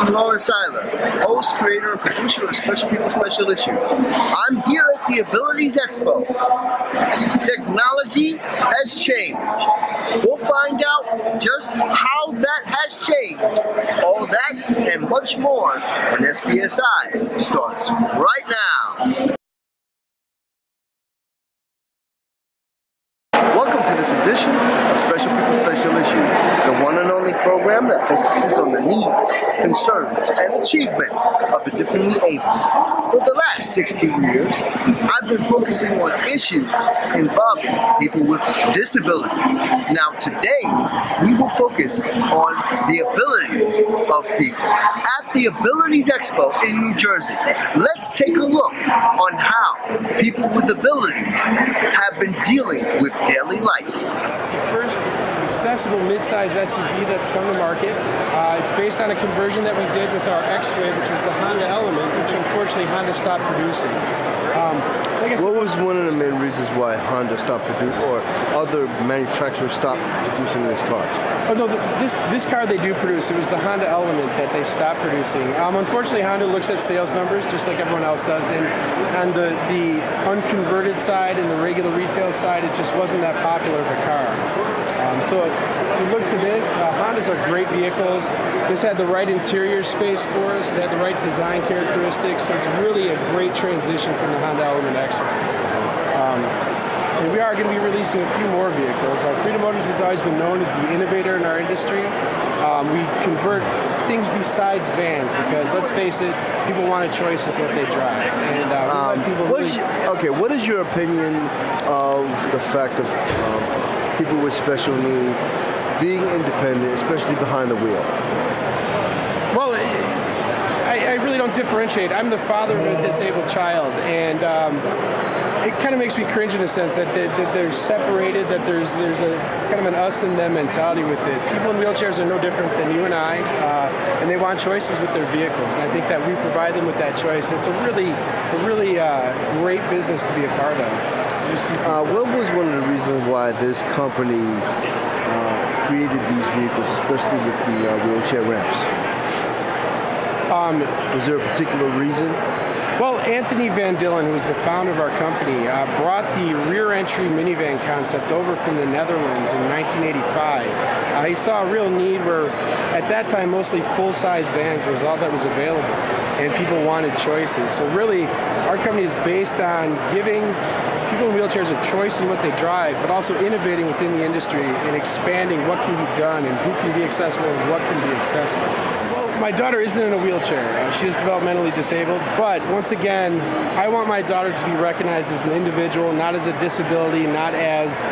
I'm Lawrence Seiler, host, creator, and producer of Special People Special Issues. I'm here at the Abilities Expo. Technology has changed. We'll find out just how that has changed. All that and much more when SPSI starts right now. Welcome to this edition of Special People Special Issues, the one and only program that focuses on the needs, concerns, and achievements of the differently able. For the last 16 years, I've been focusing on issues involving people with disabilities. Now today, we will focus on the abilities of people at the Abilities Expo in New Jersey. Let's take a look on how people with abilities have been dealing with daily life. It's the first accessible mid-size SUV that's come to market. It's based on a conversion that we did with our X-Wave, which was the Honda Element, which unfortunately Honda stopped producing. What was one of the main reasons why Honda stopped producing, or other manufacturers stopped producing this car? Oh no, this car they do produce. It was the Honda Element that they stopped producing. Unfortunately, Honda looks at sales numbers just like everyone else does, and on the unconverted side and the regular retail side, it just wasn't that popular of a car. So if you look to this, Hondas are great vehicles. This had the right interior space for us. It had the right design characteristics, so it's really a great transition from the Honda Element X-Wave. And we are going to be releasing a few more vehicles. Freedom Motors has always been known as the innovator in our industry. We convert things besides vans because, let's face it, people want a choice with what they drive. And what is your opinion of the fact of people with special needs being independent, especially behind the wheel? Well, I really don't differentiate. I'm the father of a disabled child, and it kind of makes me cringe in a sense that they're separated, that there's a kind of an us and them mentality with it. People in wheelchairs are no different than you and I, and they want choices with their vehicles, and I think that we provide them with that choice. It's a really great business to be a part of. What was one of the reasons why this company created these vehicles, especially with the wheelchair ramps? Was there a particular reason? Well, Anthony Van Dillen, who was the founder of our company, brought the rear entry minivan concept over from the Netherlands in 1985. He saw a real need where, at that time, mostly full-size vans was all that was available, and people wanted choices. So really, our company is based on giving people in wheelchairs a choice in what they drive, but also innovating within the industry and expanding what can be done and who can be accessible and what can be accessible. My daughter isn't in a wheelchair. She is developmentally disabled, but once again, I want my daughter to be recognized as an individual, not as a disability, not as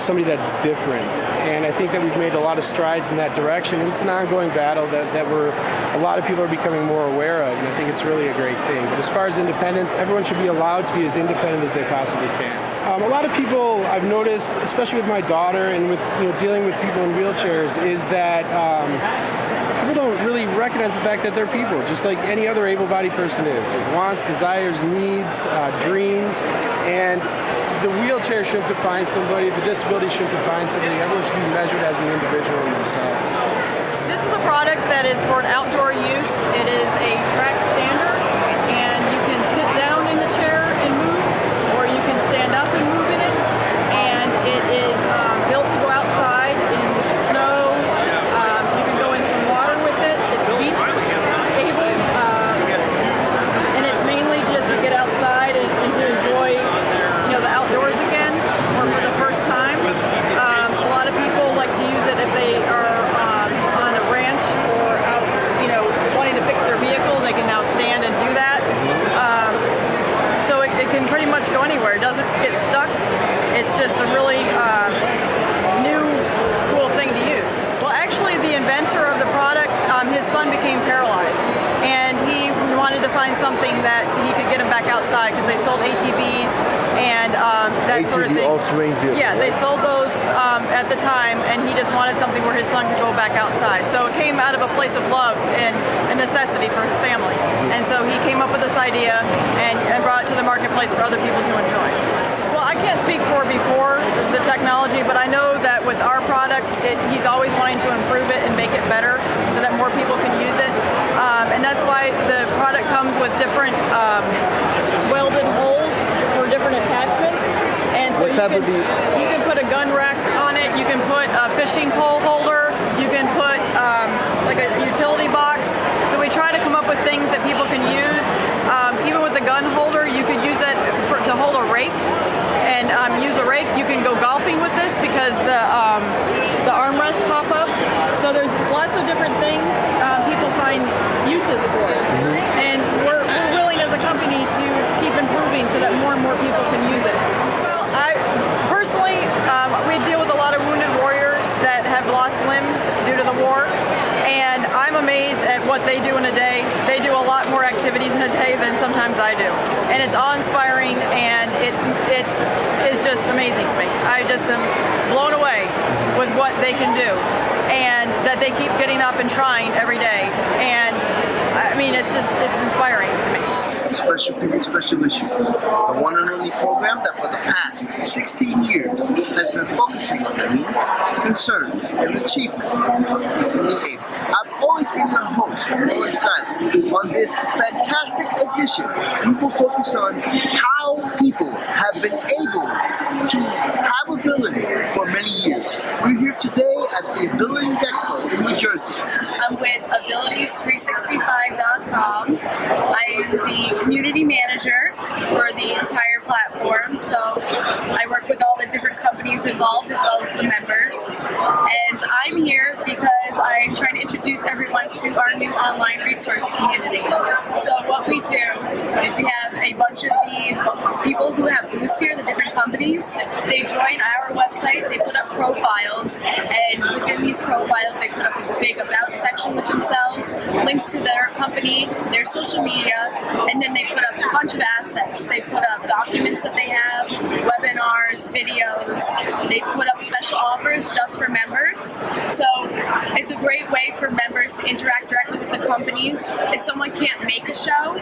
somebody that's different. And I think that we've made a lot of strides in that direction. And it's an ongoing battle that a lot of people are becoming more aware of, and I think it's really a great thing. But as far as independence, everyone should be allowed to be as independent as they possibly can. A lot of people I've noticed, especially with my daughter and with dealing with people in wheelchairs, is that people don't really recognize the fact that they're people, just like any other able-bodied person is, with wants, desires, needs, dreams, and the wheelchair shouldn't define somebody, the disability shouldn't define somebody. Everyone should be measured as an individual in themselves. This is a product that is for an outdoor use. It is a track standard, and you can sit down in the chair and move, or you can stand up and move in it, and it is built to go outside in snow. You can go in some water with it. It's beach able, and it's mainly just to get outside and to enjoy the outdoors again, or for the first time. A lot of people like to use it if they are on a ranch or out, wanting to fix their vehicle. They can now stand and do that. So it can pretty much go anywhere. It doesn't get stuck. It's just a really new, cool thing to use. Well, actually, the inventor of the product, his son became paralyzed, and he wanted to find something that he could get him back outside because they sold ATVs and that sort of thing. All-terrain vehicles. Yeah, they sold those at the time, and he just wanted something where his son could go back outside. So it came out of a place of love and a necessity for his family. And so he came up with this idea and brought it to the marketplace for other people to enjoy. Well, I can't speak for before the technology, but I know that with our product, he's always wanting to improve it and make it better so that more people can use it. the product comes with different welded holes for different attachments. And so you can put a gun rack on it, you can put a fishing pole holder, you can put like a utility box. So we try to come up with things that people can use. Even with the gun holder, you could use it to hold a rake and use a rake. You can go golfing with this because the armrests pop up. So there's lots of different things people find uses for it. And we're willing as a company to keep improving so that more and more people can use it. Well, personally, we deal with a lot of wounded warriors that have lost limbs due to the war. And I'm amazed at what they do in a day. They do a lot more activities in a day than sometimes I do. And it's awe-inspiring, and it is just amazing to me. I just am blown away with what they can do, and that they keep getting up and trying every day. And I mean, it's inspiring to me. Special People, Special Issues, the one and only program that for the past 16 years has been focusing on the needs, concerns, and achievements of the differently able. I've always been your host, Lauren Silent. On this fantastic edition, we will focus on how people have been able to have abilities for many years. We're here today at the Abilities Expo in New Jersey. I'm with Abilities365.com. I am the community manager for the entire platform, so I work with all the different companies involved as well as the members. And I'm here because I'm trying to introduce everyone to our new online resource community. So what we do is we have a bunch of these people who have booths here, the different companies. They join our website, they put up profiles, and within these profiles they put up a big about section with themselves, links to their company, their social media, and then they put up a bunch of assets. They put up documents that they have, webinars, videos. They put up special offers just for members. So it's a great way for members to interact directly with the companies. If someone can't make a show,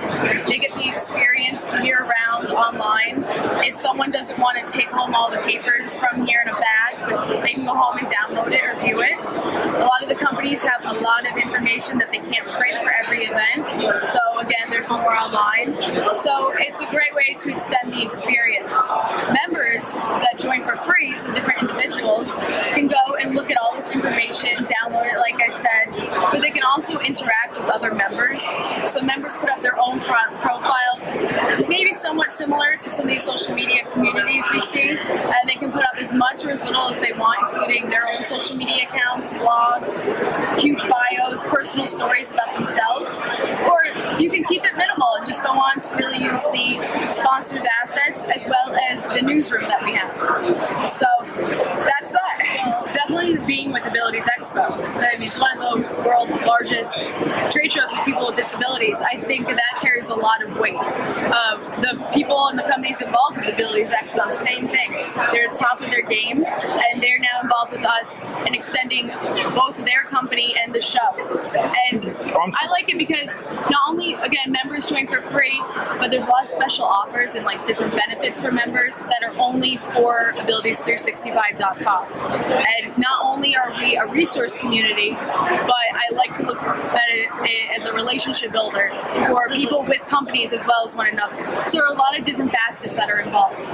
they get the experience year-round online. If someone doesn't want to take home all the papers from here in a bag, but they can go home and download it or view it. A lot of the companies have a lot of information that they can't print for every event. So again, there's more online. So it's a great way to extend the experience. Members that join for free, so different individuals, can go and look at all this information, download it like I said, but they can also interact with other members. So members put up their own profile, maybe somewhat similar to some of these social media communities we see, and they can put up as much or as little as they want, including their own social media accounts, blogs, huge bios, personal stories about themselves, or you can keep it minimal and just go on to really use the sponsors' assets as well as the newsroom that we have. So that's that. Well, definitely being with Abilities Expo. I mean, it's one of the world's largest trade shows for people with disabilities. I think that carries a lot of weight. The people and the companies involved with Abilities Expo, same thing. They're at the top of their game, and they're now involved with us in extending both their company and the show. And I like it because not only, again, members join for free, but there's a lot of special offers and like different benefits for members that are only for Abilities365.com. And not only are we a resource community, but I like to look at it as a relationship builder for people with companies as well as one another. So there are a lot of different facets that are involved.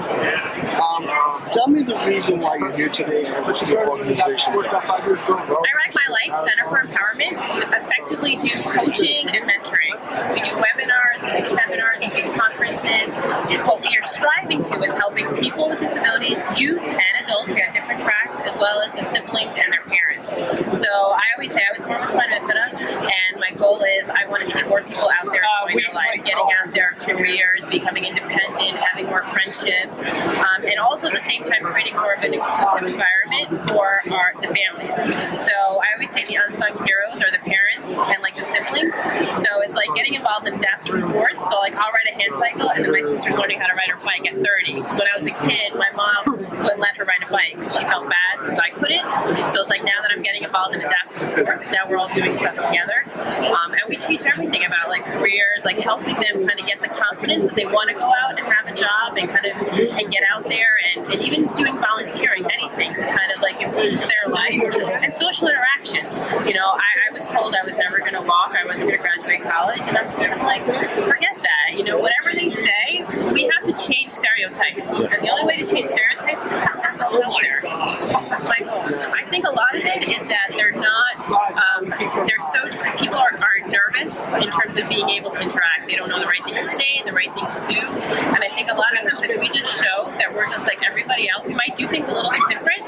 Tell me the reason why you're here today and what your organization does. I Wreck My Life Center for Empowerment. We effectively do coaching and mentoring. We do webinars, we do seminars, we do conferences. What we are striving to is helping people with disabilities, youth and adults, we have different tracks, as well as their siblings and their parents. So I always say I was born with spina bifida, and my goal is I want to see more people out there enjoying their life, getting out their careers, becoming independent, having more friendships, and also at the same time creating more of an inclusive environment for the families. So I always say the unsung heroes are the parents and like the siblings. So it's like getting involved in adaptive sports. So like I'll ride a hand cycle, and then my sister's learning how to ride her bike at 30. When I was a kid, my mom wouldn't let her ride a bike because she felt bad because I couldn't. So it's like now that I'm getting involved in adaptive sports, now we're all doing stuff together. And we teach everything about like careers, like helping them kind of get the confidence that they want to go out and have a job and kind of and get out there, and even doing volunteering, anything to kind of like their life, and social interaction. You know, I was told I was never going to walk, I wasn't going to graduate college, and I'm kind of like, forget that. You know, whatever they say, we have to change stereotypes, and the only way to change stereotypes is to put ourselves out there. That's my goal. I think a lot of it is that they're not, people are nervous in terms of being able to interact. They don't know the right thing to say, the right thing to do, and I think a lot of times if we just show that we're just like everybody else, we might do things a little bit different,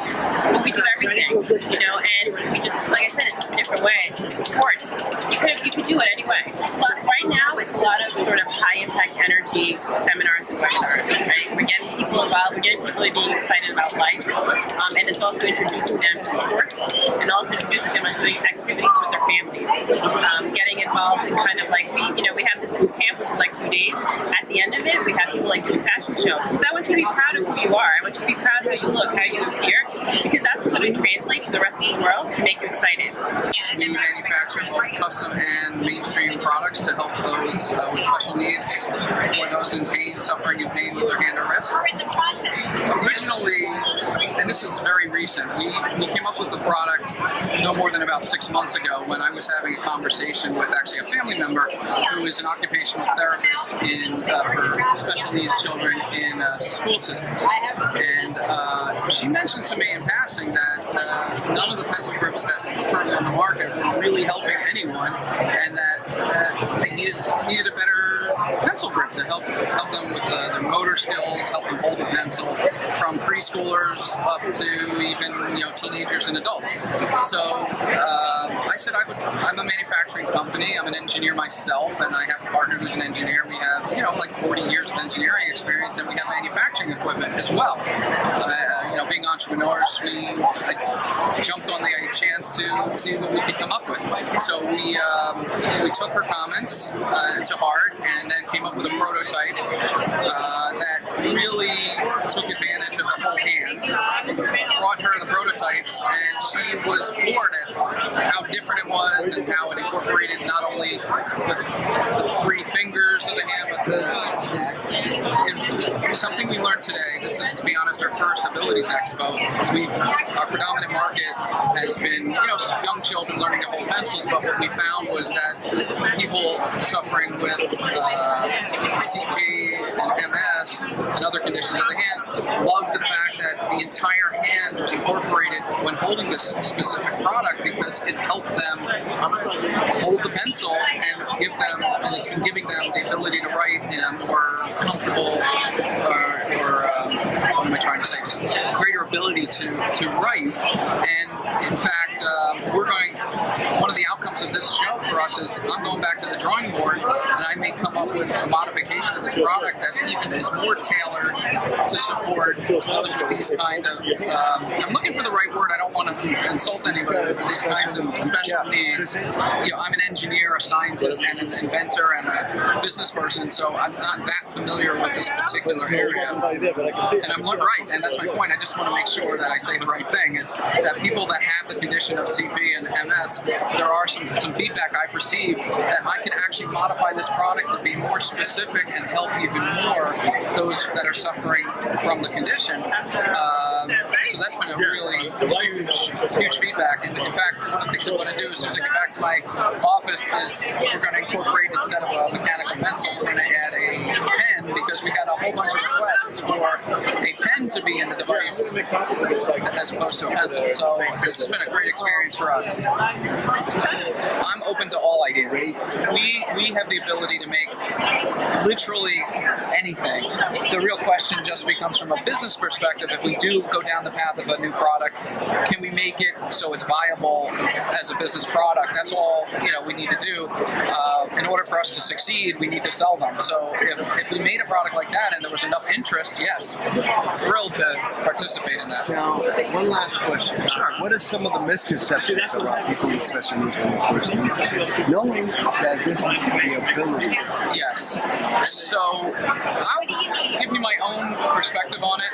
but we do everything, you know, and we just, like I said, it's just a different way. Sports, you could do it anyway. Right now, it's a lot of sort of high impact energy seminars and webinars, right? We're getting people involved, we're getting people being excited about life, and it's also introducing them to sports, and also introducing them to doing activities with their families, getting involved in kind of like, we have this boot camp, which is like 2 days. At the end of it, we have people like doing fashion shows, because I want you to be proud of who you are. I want you to be proud of how you look, how you appear, because that's what's going to translate to the rest of the world to make you excited. We manufacture both custom and mainstream products to help those with special needs or those in pain, suffering in pain with their hand or wrist. Originally, and this is very recent, we came up with the product no more than about 6 months ago when I was having a conversation with actually a family member who is an occupational therapist for special needs children in school systems. And she mentioned to me in passing that none of the pencil grips that were currently on the market were really helping anyone, and that they needed a better pencil grip to help them with their motor skills, help them hold the pencil from preschoolers up to even teenagers and adults. So I said I'm a manufacturing company. I'm an engineer myself, and I have a partner who's an engineer. We have like 40 years of engineering experience, and we have manufacturing equipment as well. Being entrepreneurs, I jumped on the chance to see what we could come up with. So we took her comments to heart, and then came up with a prototype that really took advantage of the whole hand. Brought her the prototypes, and she was floored at how different it was and how it incorporated not only the 3 fingers of the hand, but something we learned today. This is, to be honest, our first Abilities Expo. Our predominant market has been, young children learning to hold pencils, but what we found was that people suffering with CP and MS and other conditions of the hand loved the fact that the entire hand was incorporated when holding this specific product, because it helped them hold the pencil and it's been giving them the ability to write in a more comfortable what am I trying to say? Just greater ability to write. And in fact, one of the outcomes of this show for us is I'm going back to the drawing board, and I may come up with a modification of this product that even is more tailored to support those with these kind of, I'm looking for the right word, I don't want to insult anybody, with these kinds of special needs. I'm an engineer, a scientist, and an inventor, and a business person, so I'm not that familiar with this particular area. And I'm right, and that's my point. I just want to make sure that I say the right thing, is that people that have the condition of CP and MS, there are some feedback I've received that I can actually modify this product to be more specific and help even more those that are suffering from the condition. So that's been a really huge feedback. And in fact, one of the things I want to do as soon as I get back to my office is we're going to incorporate, instead of a mechanical pencil, we're going to add a pen, because we got a whole bunch of requests for a pen to be in the device as opposed to a pencil. So this has been a great experience for us. I'm open to all ideas. We have the ability to make literally anything. The real question just becomes, from a business perspective, if we do go down the path of a new product, can we make it so it's viable as a business product? That's all we need to do. In order for us to succeed, we need to sell them. So if we made a product like that and there was enough interest, yes, thrilled to participate in that. Now, one last question. Sure. What are some of the misconceptions about people with special needs when they first meet? Knowing that this is the ability. Yes. So I'll give you my own perspective on it.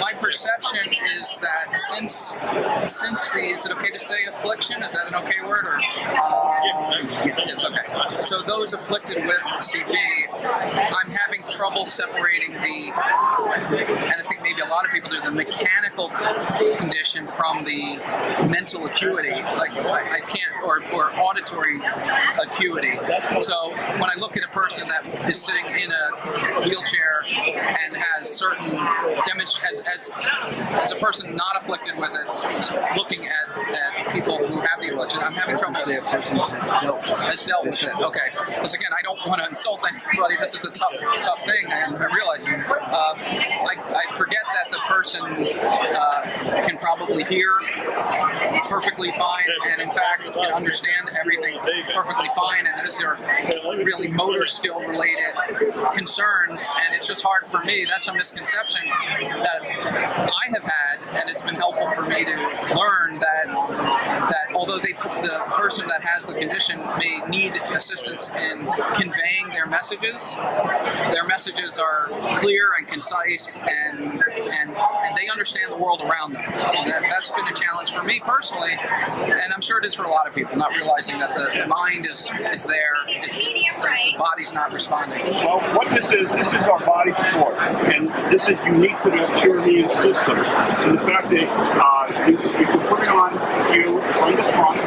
My perception is that since the, is it okay to say affliction? Is that an okay word? Or yes, okay. So those afflicted with CP, I'm having trouble separating and think maybe a lot of people do, the mechanical condition from the mental acuity, like I can't, or auditory acuity. So when I look at a person that is sitting in a wheelchair and has certain as a person not afflicted with it, looking at people who have the affliction, I'm having trouble. Has dealt with it. Okay. Because again, I don't want to insult anybody. This is a tough thing, and I realize. I forget that the person can probably hear perfectly fine, and in fact can understand everything perfectly fine, and these are really motor skill related concerns, and it's just hard for me. That's a misconception that I have had, and it's been helpful for me to learn that although the person that has the condition may need assistance in conveying their messages are clear and concise, and they understand the world around them. And that's been a challenge for me personally, and I'm sure it is for a lot of people, not realizing that the mind is there, it's the body's not responding. Well, what this is our body support, and this is unique to the Sure system. And the fact that you can put it on you on the front,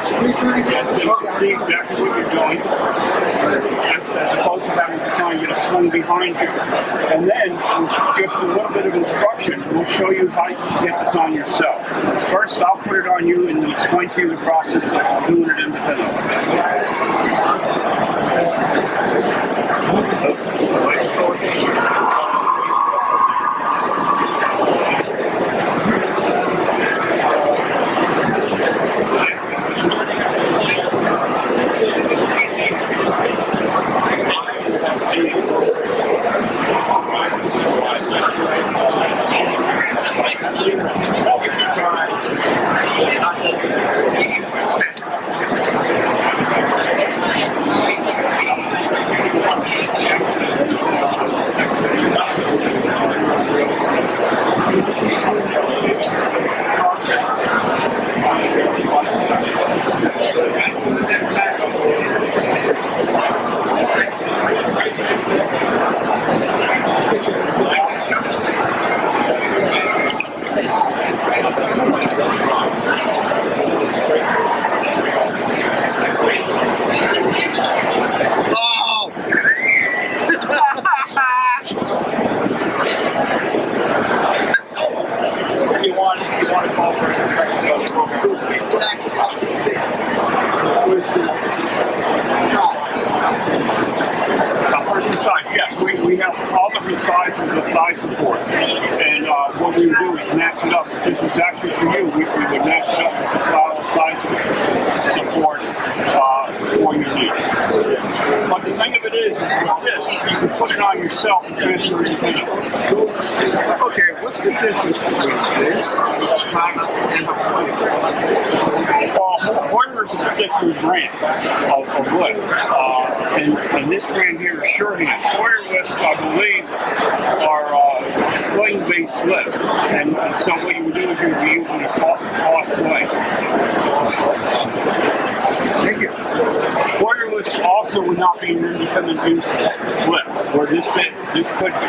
so you can see exactly what you're doing, as opposed to having to try and get a sling behind you. And then, with just a little bit of instruction, we'll show you how you can get this on yourself. First, I'll put it on you and explain to you the process of doing it independently. Person size, yes, we have all different sizes of thigh supports, and what we would do is match it up. If this was actually for you, we would match it up with the style of size support for your needs. But the thing of it is with this, you can put it on yourself and transfer it independently. Okay, what's the difference between this product and Hoyer is a particular brand of lift, and this brand here is Sure Hands. Hoyer lifts, I believe, are sling-based lifts, and so what you would do is you would be using a cross sling. Thank you. Hoyer lifts also would not be an independent use lift, where this could be.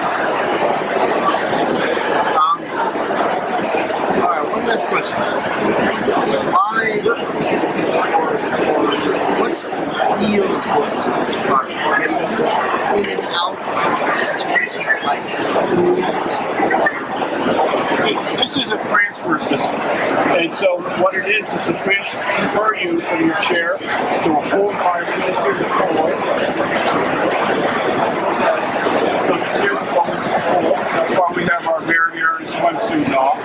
All right, one last question. What's the importance of this product to get in and out of situations like moves? This is a transfer system, and so what it is to transfer you from your chair to a full environment. This is a floor. That's why we have our barrier and swimsuit off.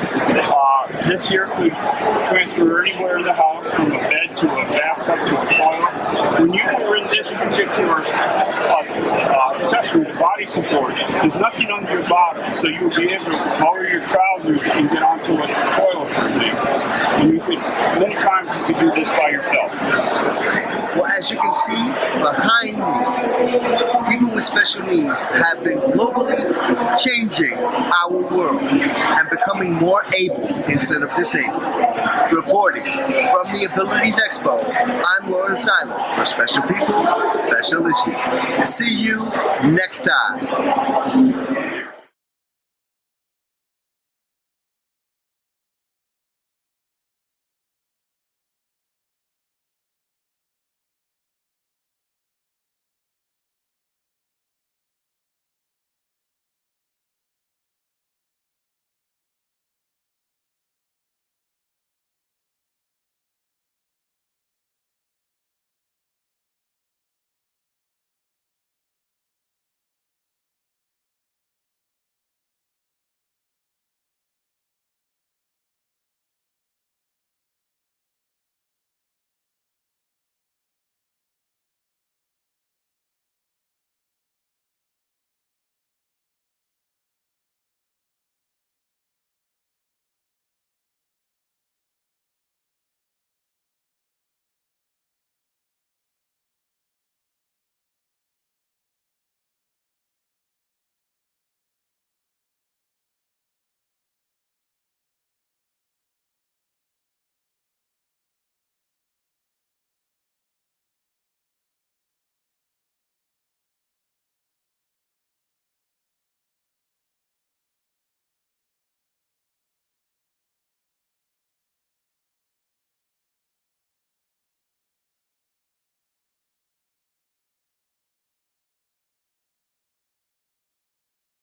This here could transfer anywhere in the house, from a bed to a bathtub to a toilet. When you are in this particular accessory, the body support, there's nothing under your bottom, so you'll be able to lower your trousers and get onto a toilet, for example. And you could, many times you could do this by yourself. Well, as you can see behind me, people with special needs have been globally changing our world and becoming more able instead of disabled. Reporting from the Abilities Expo, I'm Lauren Seiler for Special People, Special Issues. See you next time.